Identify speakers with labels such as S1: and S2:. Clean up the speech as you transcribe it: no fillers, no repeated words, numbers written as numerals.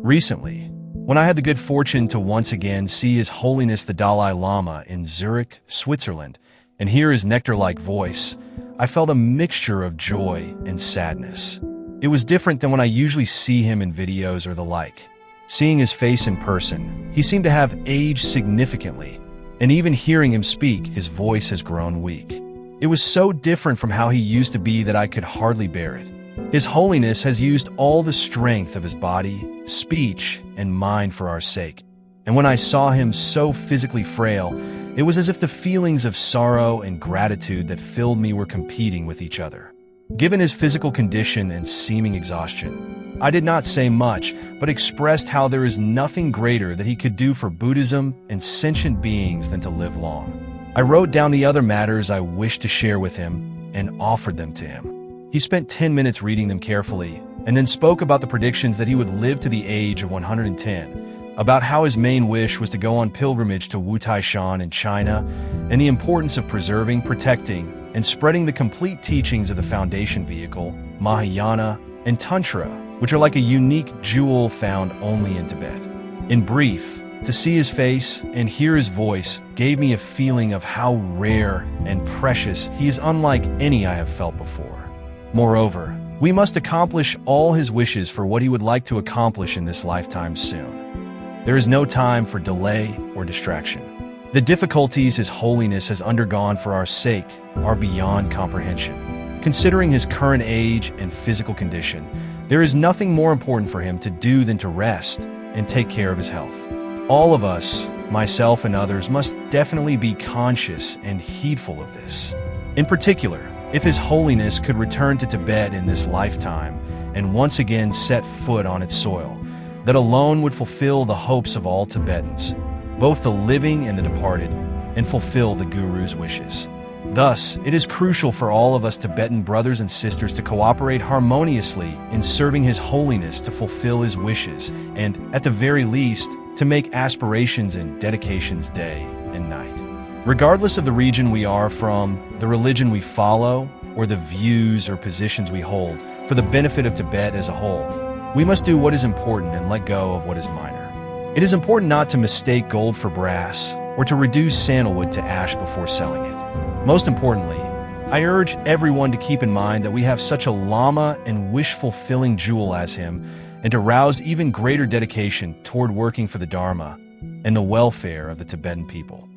S1: Recently, when I had the good fortune to once again see His Holiness the Dalai Lama in Zurich, Switzerland, and hear his nectar-like voice, I felt a mixture of joy and sadness. It was different than when I usually see him in videos or the like. Seeing his face in person, he seemed to have aged significantly, and even hearing him speak, his voice has grown weak. It was so different from how he used to be that I could hardly bear it. His Holiness has used all the strength of his body, speech, and mind for our sake. And when I saw him so physically frail, it was as if the feelings of sorrow and gratitude that filled me were competing with each other. Given his physical condition and seeming exhaustion, I did not say much, but expressed how there is nothing greater that he could do for Buddhism and sentient beings than to live long. I wrote down the other matters I wished to share with him and offered them to him. He spent 10 minutes reading them carefully, and then spoke about the predictions that he would live to the age of 110, about how his main wish was to go on pilgrimage to Wu-Tai-Shan in China, and the importance of preserving, protecting, and spreading the complete teachings of the Foundation vehicle, Mahayana, and Tantra, which are like a unique jewel found only in Tibet. In brief, to see his face and hear his voice gave me a feeling of how rare and precious he is, unlike any I have felt before. Moreover, we must accomplish all his wishes for what he would like to accomplish in this lifetime soon. There is no time for delay or distraction. The difficulties His Holiness has undergone for our sake are beyond comprehension. Considering his current age and physical condition, there is nothing more important for him to do than to rest and take care of his health. All of us, myself and others, must definitely be conscious and heedful of this. In particular, if His Holiness could return to Tibet in this lifetime and once again set foot on its soil, that alone would fulfill the hopes of all Tibetans, both the living and the departed, and fulfill the Guru's wishes. Thus, it is crucial for all of us Tibetan brothers and sisters to cooperate harmoniously in serving His Holiness to fulfill his wishes and, at the very least, to make aspirations and dedications day and night. Regardless of the region we are from, the religion we follow, or the views or positions we hold, for the benefit of Tibet as a whole, we must do what is important and let go of what is minor. It is important not to mistake gold for brass or to reduce sandalwood to ash before selling it. Most importantly, I urge everyone to keep in mind that we have such a Lama and wish-fulfilling jewel as him, and to rouse even greater dedication toward working for the Dharma and the welfare of the Tibetan people.